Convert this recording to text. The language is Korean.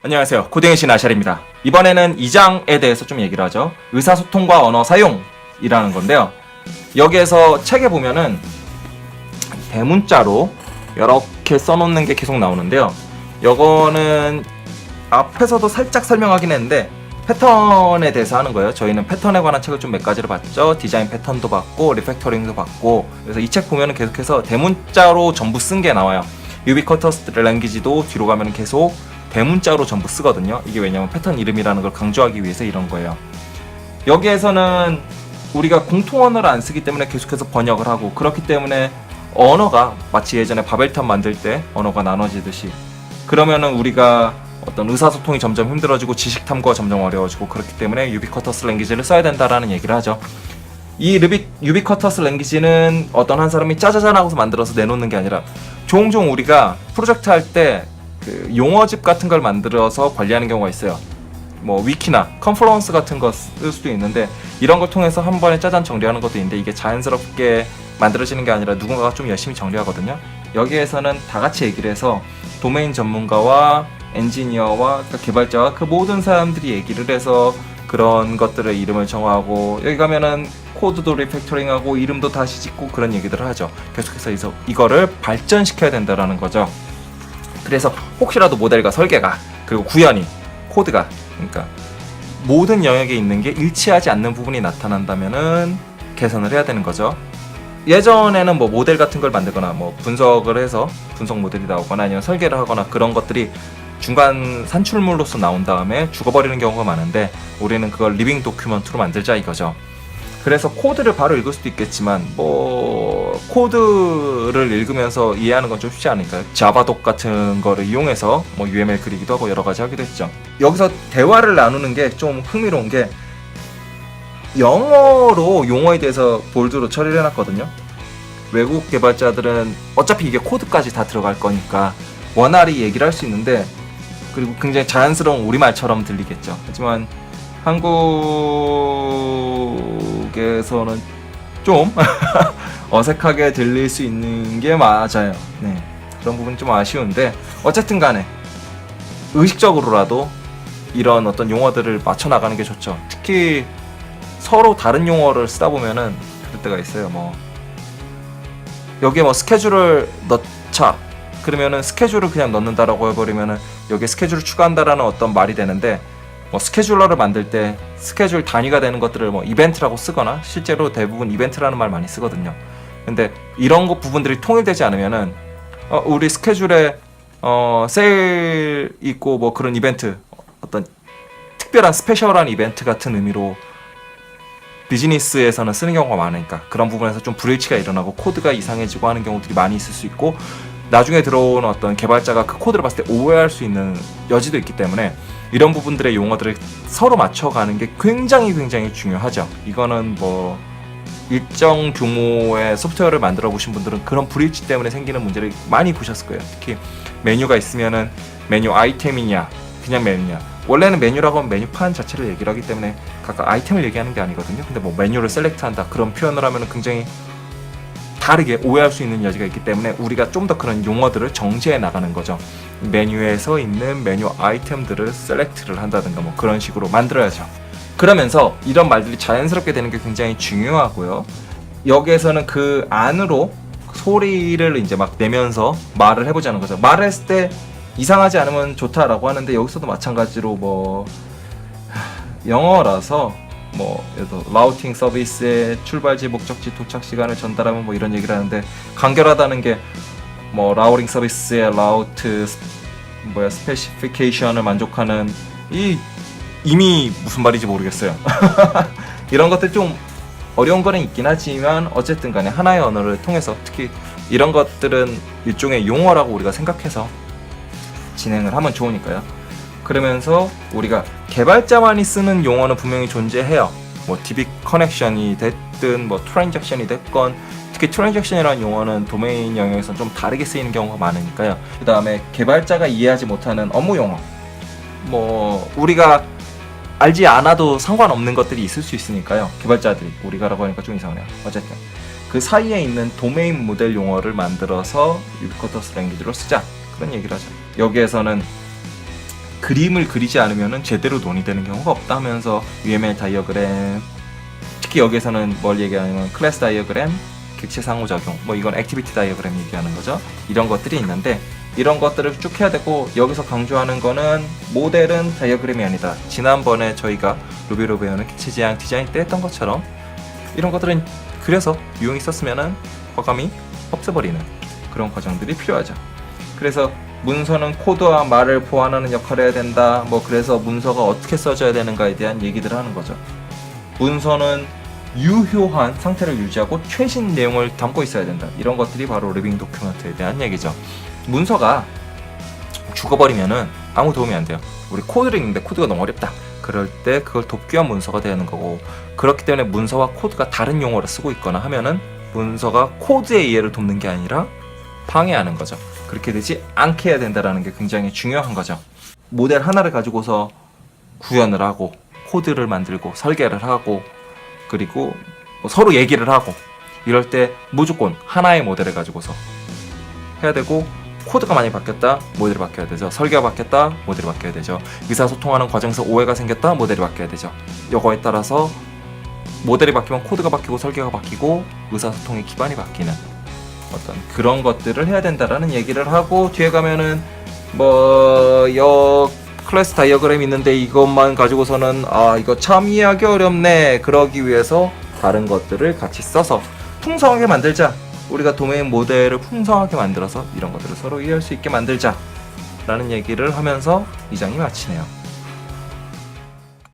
안녕하세요. 코딩의 신 아샬입니다. 이번에는 2장에 대해서 좀 얘기를 하죠. 의사소통과 언어 사용이라는 건데요. 여기에서 책에 보면은 대문자로 이렇게 써놓는 게 계속 나오는데요. 요거는 앞에서도 살짝 설명하긴 했는데 패턴에 대해서 하는 거예요. 저희는 패턴에 관한 책을 좀 몇 가지를 봤죠. 디자인 패턴도 봤고 리팩터링도 봤고, 그래서 이 책 보면은 계속해서 대문자로 전부 쓴 게 나와요. 유비쿼터스 랭귀지도 뒤로 가면은 계속 대문자로 전부 쓰거든요. 이게 왜냐면 패턴 이름이라는 걸 강조하기 위해서 이런 거예요. 여기에서는 우리가 공통 언어를 안 쓰기 때문에 계속해서 번역을 하고, 그렇기 때문에 언어가 마치 예전에 바벨탑 만들 때 언어가 나눠지듯이, 그러면은 우리가 어떤 의사소통이 점점 힘들어지고 지식 탐구가 점점 어려워지고, 그렇기 때문에 유비쿼터스 랭귀지를 써야 된다라는 얘기를 하죠. 이 유비쿼터스 랭귀지는 어떤 한 사람이 짜자잔 하고서 만들어서 내놓는 게 아니라, 종종 우리가 프로젝트 할 때 그 용어집 같은 걸 만들어서 관리하는 경우가 있어요. 뭐 위키나 컨퍼런스 같은 거 쓸 수도 있는데, 이런 걸 통해서 한 번에 짜잔 정리하는 것도 있는데, 이게 자연스럽게 만들어지는 게 아니라 누군가가 좀 열심히 정리하거든요. 여기에서는 다 같이 얘기를 해서 도메인 전문가와 엔지니어와 그러니까 개발자와 그 모든 사람들이 얘기를 해서 그런 것들의 이름을 정하고, 여기 가면은 코드도 리팩토링하고 이름도 다시 짓고 그런 얘기들을 하죠. 계속해서 이거를 발전시켜야 된다라는 거죠. 그래서 혹시라도 모델과 설계가, 그리고 구현이, 코드가, 그러니까 모든 영역에 있는 게 일치하지 않는 부분이 나타난다면은 개선을 해야 되는 거죠. 예전에는 뭐 모델 같은 걸 만들거나 뭐 분석을 해서 분석 모델이 나오거나 아니면 설계를 하거나, 그런 것들이 중간 산출물로서 나온 다음에 죽어버리는 경우가 많은데, 우리는 그걸 리빙 도큐먼트로 만들자 이거죠. 그래서 코드를 바로 읽을 수도 있겠지만, 뭐 코드를 읽으면서 이해하는 건 좀 쉽지 않으니까요. 자바독 같은 거를 이용해서 뭐 UML 그리기도 하고 여러 가지 하기도 했죠. 여기서 대화를 나누는 게 좀 흥미로운 게, 영어로 용어에 대해서 볼드로 처리를 해놨거든요. 외국 개발자들은 어차피 이게 코드까지 다 들어갈 거니까 원활히 얘기를 할 수 있는데, 그리고 굉장히 자연스러운 우리말처럼 들리겠죠. 하지만 한국에서는 좀 어색하게 들릴 수 있는 게 맞아요. 네, 그런 부분이 좀 아쉬운데, 어쨌든 간에 의식적으로라도 이런 어떤 용어들을 맞춰 나가는 게 좋죠. 특히 서로 다른 용어를 쓰다 보면은 그럴 때가 있어요. 뭐 여기에 뭐 스케줄을 넣자 그러면은 스케줄을 그냥 넣는다라고 해버리면은 여기에 스케줄을 추가한다라는 어떤 말이 되는데, 뭐 스케줄러를 만들 때 스케줄 단위가 되는 것들을 뭐 이벤트라고 쓰거나, 실제로 대부분 이벤트라는 말 많이 쓰거든요. 근데 이런 거 부분들이 통일되지 않으면은 우리 스케줄에 세일 있고 뭐 그런 이벤트, 어떤 특별한 스페셜한 이벤트 같은 의미로 비즈니스에서는 쓰는 경우가 많으니까, 그런 부분에서 좀 불일치가 일어나고 코드가 이상해지고 하는 경우들이 많이 있을 수 있고, 나중에 들어오는 어떤 개발자가 그 코드를 봤을 때 오해할 수 있는 여지도 있기 때문에, 이런 부분들의 용어들을 서로 맞춰가는 게 굉장히 중요하죠. 이거는 뭐 일정 규모의 소프트웨어를 만들어 보신 분들은 그런 불일치 때문에 생기는 문제를 많이 보셨을 거예요. 특히 메뉴가 있으면은 메뉴 아이템이냐 그냥 메뉴냐, 원래는 메뉴라고 하면 메뉴판 자체를 얘기를 하기 때문에 각각 아이템을 얘기하는 게 아니거든요. 근데 뭐 메뉴를 셀렉트한다 그런 표현을 하면 굉장히 다르게 오해할 수 있는 여지가 있기 때문에, 우리가 좀 더 그런 용어들을 정제해 나가는 거죠. 메뉴에 서 있는 메뉴 아이템들을 셀렉트를 한다든가 뭐 그런 식으로 만들어야죠. 그러면서 이런 말들이 자연스럽게 되는 게 굉장히 중요하고요. 여기에서는 그 안으로 소리를 이제 막 내면서 말을 해보자는 거죠. 말을 했을 때 이상하지 않으면 좋다라고 하는데, 여기서도 마찬가지로 뭐 영어라서 뭐 라우팅 서비스의 출발지, 목적지, 도착 시간을 전달하면 뭐 이런 얘기를 하는데, 간결하다는 게 뭐 라우팅 서비스의 라우트 스페시피케이션을 만족하는, 이미 무슨 말인지 모르겠어요. 이런 것들 좀 어려운 거는 있긴 하지만, 어쨌든 간에 하나의 언어를 통해서, 특히 이런 것들은 일종의 용어라고 우리가 생각해서 진행을 하면 좋으니까요. 그러면서 우리가 개발자만이 쓰는 용어는 분명히 존재해요. 뭐 DB 커넥션이 됐든 뭐 트랜잭션이 됐건, 특히 트랜잭션이라는 용어는 도메인 영역에서 좀 다르게 쓰이는 경우가 많으니까요. 그 다음에 개발자가 이해하지 못하는 업무 용어, 뭐 우리가 알지 않아도 상관없는 것들이 있을 수 있으니까요. 개발자들이, 우리가라고 하니까 좀 이상하네요. 어쨌든 그 사이에 있는 도메인 모델 용어를 만들어서 유비쿼터스 랭귀지로 쓰자, 그런 얘기를 하죠. 여기에서는 그림을 그리지 않으면 제대로 논의되는 경우가 없다 하면서 UML 다이어그램, 특히 여기에서는 뭘 얘기하냐면 클래스 다이어그램, 객체 상호작용, 뭐 이건 액티비티 다이어그램 얘기하는 거죠. 이런 것들이 있는데 이런 것들을 쭉 해야 되고, 여기서 강조하는 거는 모델은 다이어그램이 아니다. 지난번에 저희가 루비로 배우는 객체 지향 디자인 때 했던 것처럼 이런 것들은 그래서 유용히 썼으면은 과감히 없애버리는 그런 과정들이 필요하죠. 그래서 문서는 코드와 말을 보완하는 역할을 해야 된다. 뭐 그래서 문서가 어떻게 써져야 되는가에 대한 얘기들을 하는 거죠. 문서는 유효한 상태를 유지하고 최신 내용을 담고 있어야 된다. 이런 것들이 바로 리빙 도큐먼트에 대한 얘기죠. 문서가 죽어버리면은 아무 도움이 안 돼요. 우리 코드를 읽는데 코드가 너무 어렵다. 그럴 때 그걸 돕기 위한 문서가 되는 거고, 그렇기 때문에 문서와 코드가 다른 용어를 쓰고 있거나 하면은 문서가 코드의 이해를 돕는 게 아니라 방해하는 거죠. 그렇게 되지 않게 해야 된다는 게 굉장히 중요한 거죠. 모델 하나를 가지고서 구현을 하고 코드를 만들고 설계를 하고 그리고 뭐 서로 얘기를 하고 이럴 때 무조건 하나의 모델을 가지고서 해야 되고, 코드가 많이 바뀌었다, 모델이 바뀌어야 되죠. 설계가 바뀌었다, 모델이 바뀌어야 되죠. 의사소통하는 과정에서 오해가 생겼다, 모델이 바뀌어야 되죠. 요거에 따라서 모델이 바뀌면 코드가 바뀌고 설계가 바뀌고 의사소통의 기반이 바뀌는 어떤 그런 것들을 해야 된다라는 얘기를 하고, 뒤에 가면은 클래스 다이어그램이 있는데 이것만 가지고서는 이거 참 이해하기 어렵네, 그러기 위해서 다른 것들을 같이 써서 풍성하게 만들자. 우리가 도메인 모델을 풍성하게 만들어서 이런 것들을 서로 이해할 수 있게 만들자 라는 얘기를 하면서 이 장이 마치네요.